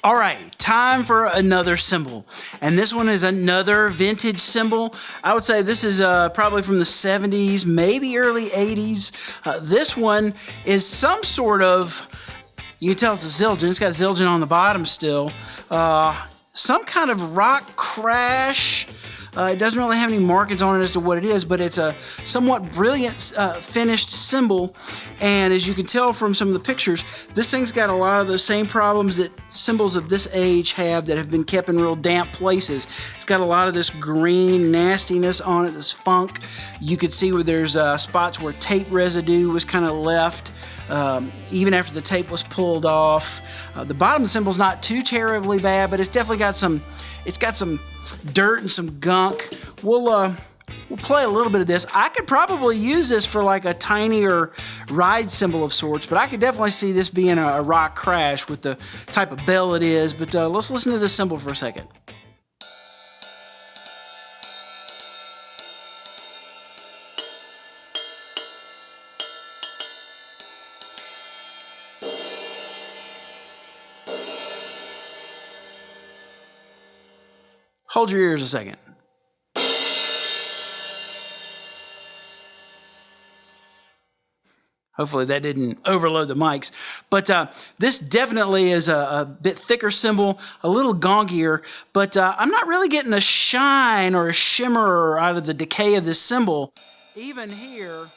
All right, time for another cymbal. And this one is another vintage cymbal. I would say this is probably from the 70s, maybe early 80s. This one is some sort of, you can tell it's a Zildjian. It's got Zildjian on the bottom still. Some kind of rock crash. It doesn't really have any markings on it as to what it is, but it's a somewhat brilliant finished cymbal. And as you can tell from some of the pictures, this thing's got a lot of the same problems that cymbals of this age have that have been kept in real damp places. It's got a lot of this green nastiness on it, this funk. You could see where there's spots where tape residue was kind of left. Even after the tape was pulled off. The bottom of the cymbal's not too terribly bad, but it's definitely got some, dirt and some gunk. We'll play a little bit of this. I could probably use this for like a tinier ride cymbal of sorts, but I could definitely see this being a rock crash with the type of bell it is. But let's listen to this cymbal for a second. Hold your ears a second. Hopefully that didn't overload the mics. But this definitely is a bit thicker cymbal, a little gongier, but I'm not really getting a shine or a shimmer out of the decay of this cymbal. Even here,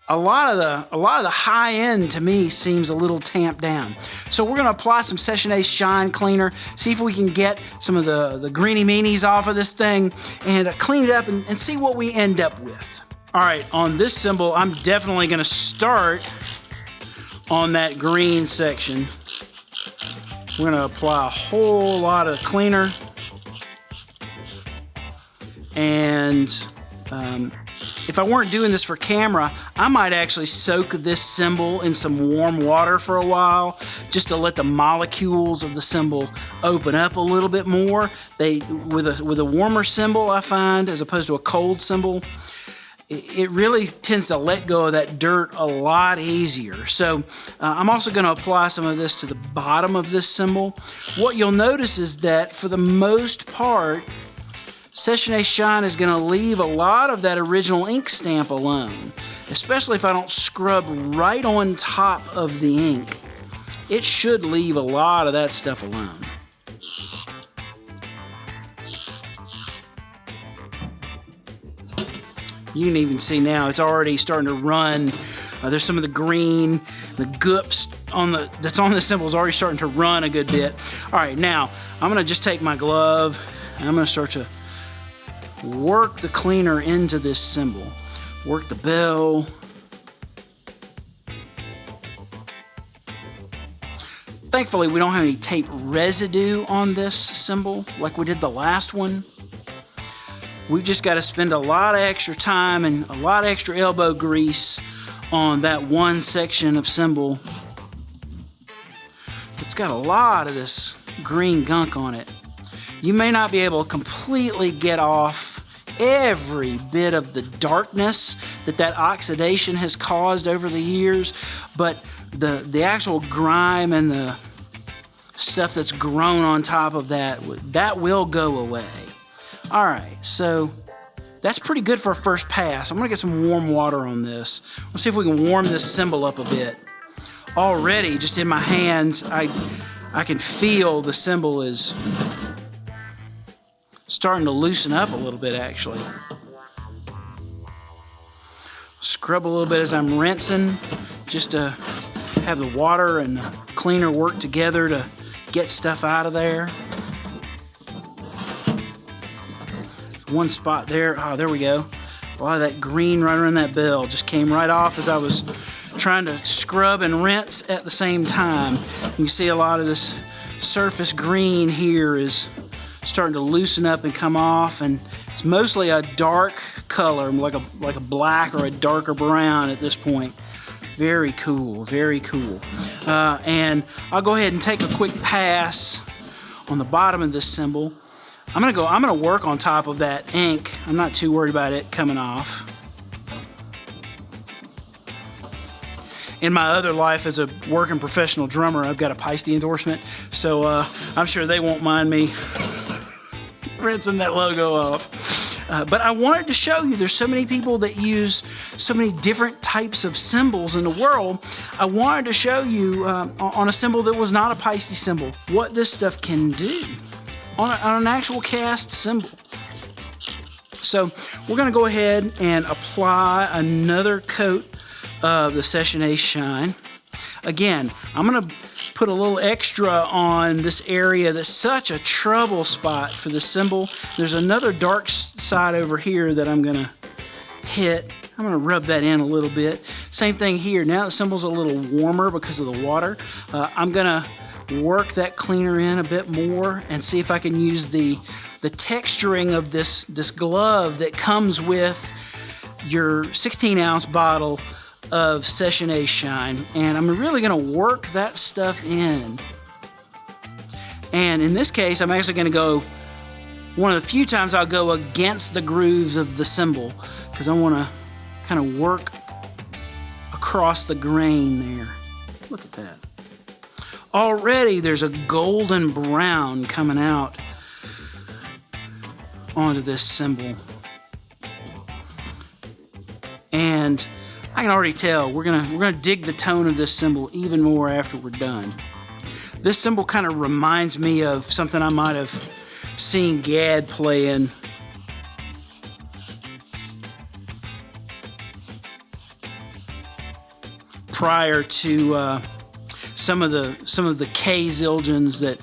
a lot of the high end to me seems a little tamped down. So we're gonna apply some Session Ace Shine Cleaner, see if we can get some of the greeny meanies off of this thing and clean it up and see what we end up with. All right, on this cymbal, I'm definitely gonna start on that green section. We're gonna apply a whole lot of cleaner and if I weren't doing this for camera, I might actually soak this cymbal in some warm water for a while just to let the molecules of the cymbal open up a little bit more. With a warmer cymbal, I find, as opposed to a cold cymbal, it really tends to let go of that dirt a lot easier. So I'm also going to apply some of this to the bottom of this cymbal. What you'll notice is that for the most part, Session Ace Shine is going to leave a lot of that original ink stamp alone, especially if I don't scrub right on top of the ink. It should leave a lot of that stuff alone. You can even see now it's already starting to run. There's some of the green, the goops that's on the cymbal is already starting to run a good bit. All right, now I'm going to just take my glove and I'm going to start to work the cleaner into this cymbal. Work the bell. Thankfully, we don't have any tape residue on this cymbal like we did the last one. We've just got to spend a lot of extra time and a lot of extra elbow grease on that one section of cymbal. It's got a lot of this green gunk on it. You may not be able to completely get off every bit of the darkness that oxidation has caused over the years, but the actual grime and the stuff that's grown on top of that will go away. All right, so that's pretty good for a first pass. I'm gonna get some warm water on this. Let's see if we can warm this cymbal up a bit. Already, just in my hands, I can feel the cymbal is starting to loosen up a little bit, actually. Scrub a little bit as I'm rinsing, just to have the water and the cleaner work together to get stuff out of there. There's one spot there. Oh, there we go. A lot of that green right around that bell just came right off as I was trying to scrub and rinse at the same time. You can see a lot of this surface green here is starting to loosen up and come off, and it's mostly a dark color, like a black or a darker brown at this point. Very cool, very cool. And I'll go ahead and take a quick pass on the bottom of this cymbal. I'm gonna work on top of that ink. I'm not too worried about it coming off. In my other life as a working professional drummer, I've got a Paiste endorsement, so I'm sure they won't mind me rinsing that logo off. But I wanted to show you, there's so many people that use so many different types of cymbals in the world. I wanted to show you on a cymbal that was not a Paiste cymbal, what this stuff can do on an actual cast cymbal. So we're gonna go ahead and apply another coat of the Session Ace Shine. Again, I'm gonna put a little extra on this area that's such a trouble spot for the cymbal. There's another dark side over here that I'm gonna hit. I'm gonna rub that in a little bit. Same thing here. Now the cymbal's a little warmer because of the water. I'm gonna work that cleaner in a bit more and see if I can use the texturing of this glove that comes with your 16-ounce bottle of Session Ace Shine, and I'm really going to work that stuff in. And in this case, I'm actually going to go, one of the few times I'll go against the grooves of the cymbal, because I want to kind of work across the grain there. Look at that. Already there's a golden brown coming out onto this cymbal. And I can already tell we're gonna dig the tone of this cymbal even more after we're done. This cymbal kind of reminds me of something I might have seen Gad playing. Prior to some of the K Zildjians that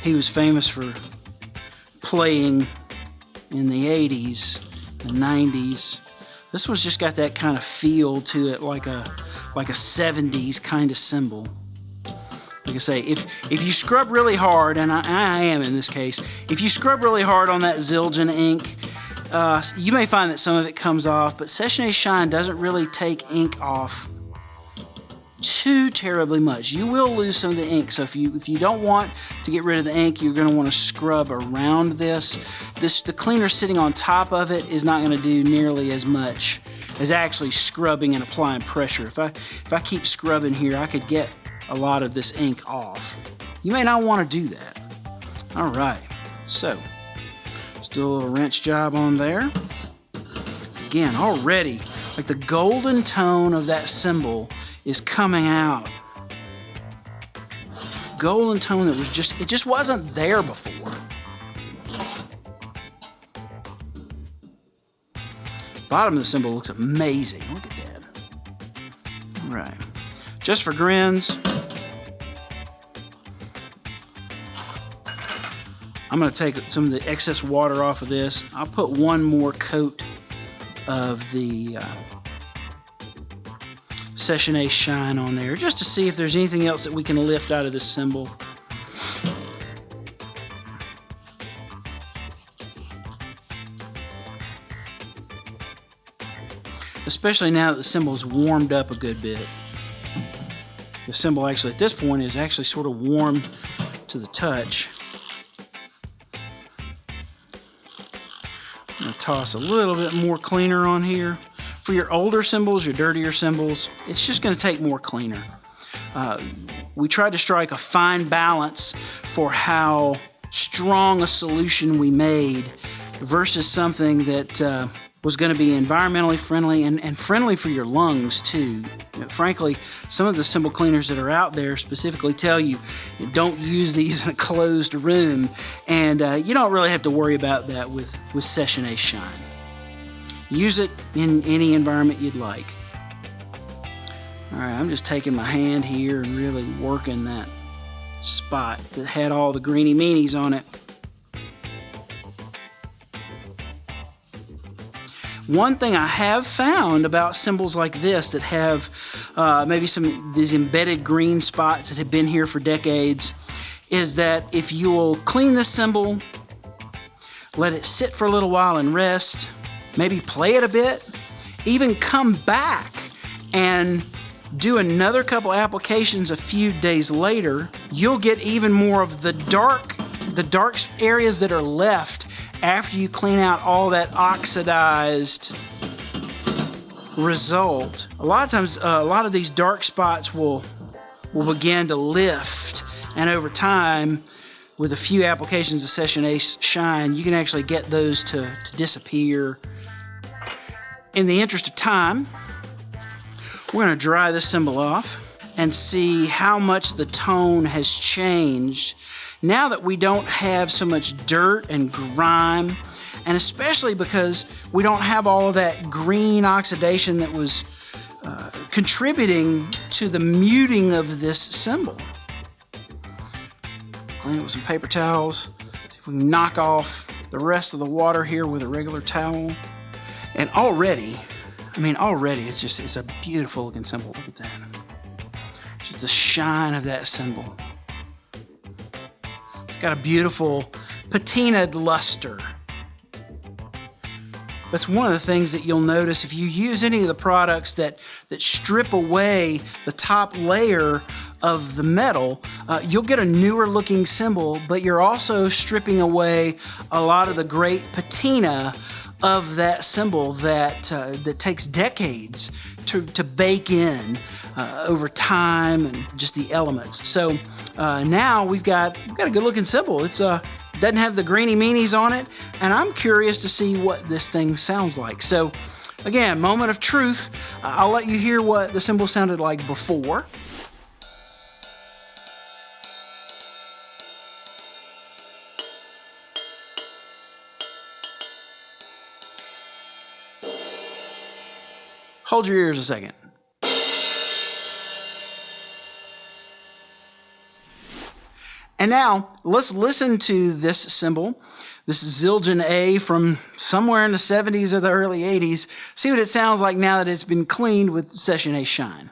he was famous for playing in the 80s and 90s. This one's just got that kind of feel to it, like a 70s kind of cymbal. Like I say, if you scrub really hard, and I am in this case, if you scrub really hard on that Zildjian ink, you may find that some of it comes off, but Session Ace Shine doesn't really take ink off too terribly much. You will lose some of the ink, so if you don't want to get rid of the ink, you're going to want to scrub around this. The cleaner sitting on top of it is not going to do nearly as much as actually scrubbing and applying pressure. If I keep scrubbing here, I could get a lot of this ink off. You may not want to do that. All right, so let's do a little rinse job on there. Again, already, like the golden tone of that cymbal is coming out. Golden tone that was it just wasn't there before. Bottom of the cymbal looks amazing. Look at that. All right. Just for grins, I'm going to take some of the excess water off of this. I'll put one more coat of the Session Ace Shine on there, just to see if there's anything else that we can lift out of this cymbal. Especially now that the cymbal's warmed up a good bit. The cymbal actually at this point is actually sort of warm to the touch. I'm going to toss a little bit more cleaner on here. For your older cymbals, your dirtier cymbals, it's just going to take more cleaner. We tried to strike a fine balance for how strong a solution we made versus something that was going to be environmentally friendly and friendly for your lungs too. Frankly, some of the cymbal cleaners that are out there specifically tell you don't use these in a closed room, and you don't really have to worry about that with Session Ace Shine. Use it in any environment you'd like. All right, I'm just taking my hand here and really working that spot that had all the greeny meanies on it. One thing I have found about cymbals like this that have maybe some of these embedded green spots that have been here for decades is that if you will clean this cymbal, let it sit for a little while and rest, maybe play it a bit, even come back and do another couple applications a few days later, you'll get even more of the the dark areas that are left after you clean out all that oxidized result, a lot of times, a lot of these dark spots will begin to lift, and over time, with a few applications of Session Ace Shine, you can actually get those to disappear. In the interest of time, we're going to dry this cymbal off and see how much the tone has changed now that we don't have so much dirt and grime, and especially because we don't have all of that green oxidation that was contributing to the muting of this cymbal. Clean it with some paper towels. See if we can knock off the rest of the water here with a regular towel. And already it's a beautiful looking cymbal. Look at that. Just the shine of that cymbal. It's got a beautiful patinaed luster. That's one of the things that you'll notice if you use any of the products that strip away the top layer of the metal. You'll get a newer looking cymbal, but you're also stripping away a lot of the great patina of that cymbal that takes decades to bake in over time and just the elements. So now we've got a good looking cymbal. It's doesn't have the greeny meanies on it, and I'm curious to see what this thing sounds like. So again, moment of truth. I'll let you hear what the cymbal sounded like before. Hold your ears a second. And now, let's listen to this cymbal. This is Zildjian A from somewhere in the 70s or the early 80s. See what it sounds like now that it's been cleaned with Session Ace Shine.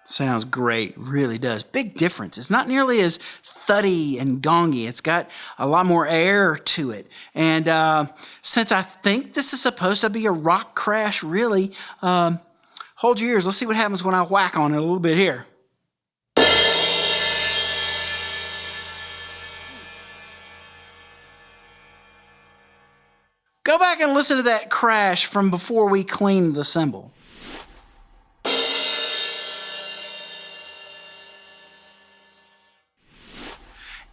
Sounds great, really does. Big difference. It's not nearly as thuddy and gongy. It's got a lot more air to it. And since I think this is supposed to be a rock crash, really, hold your ears. Let's see what happens when I whack on it a little bit here. Go back and listen to that crash from before we cleaned the cymbal.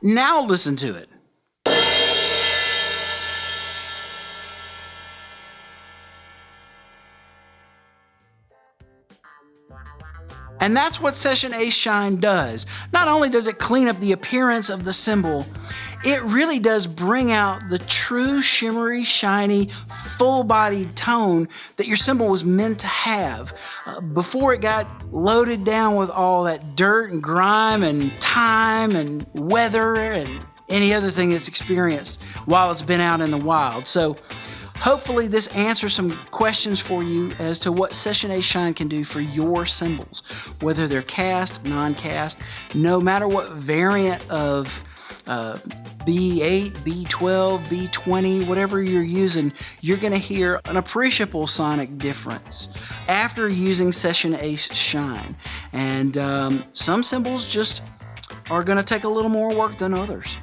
Now listen to it. And that's what Session Ace Shine does. Not only does it clean up the appearance of the cymbal, it really does bring out the true shimmery, shiny, full-bodied tone that your cymbal was meant to have before it got loaded down with all that dirt and grime and time and weather and any other thing that's experienced while it's been out in the wild. So hopefully this answers some questions for you as to what Session Ace Shine can do for your cymbals, whether they're cast, non-cast, no matter what variant of B8, B12, B20, whatever you're using, you're going to hear an appreciable sonic difference after using Session Ace Shine. And some cymbals just are going to take a little more work than others.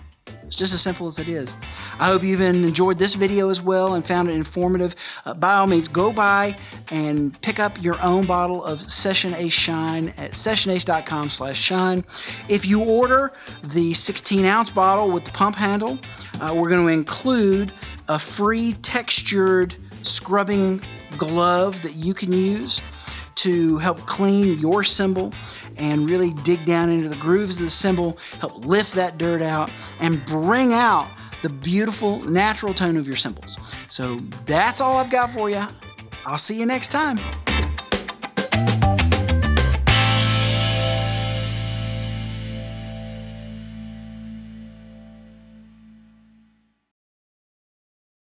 It's just as simple as it is. I hope you've enjoyed this video as well and found it informative. By all means, go by and pick up your own bottle of Session Ace Shine at sessionace.com/shine. If you order the 16-ounce bottle with the pump handle, we're going to include a free textured scrubbing glove that you can use to help clean your cymbal and really dig down into the grooves of the cymbal, help lift that dirt out, and bring out the beautiful natural tone of your cymbals. So that's all I've got for you. I'll see you next time.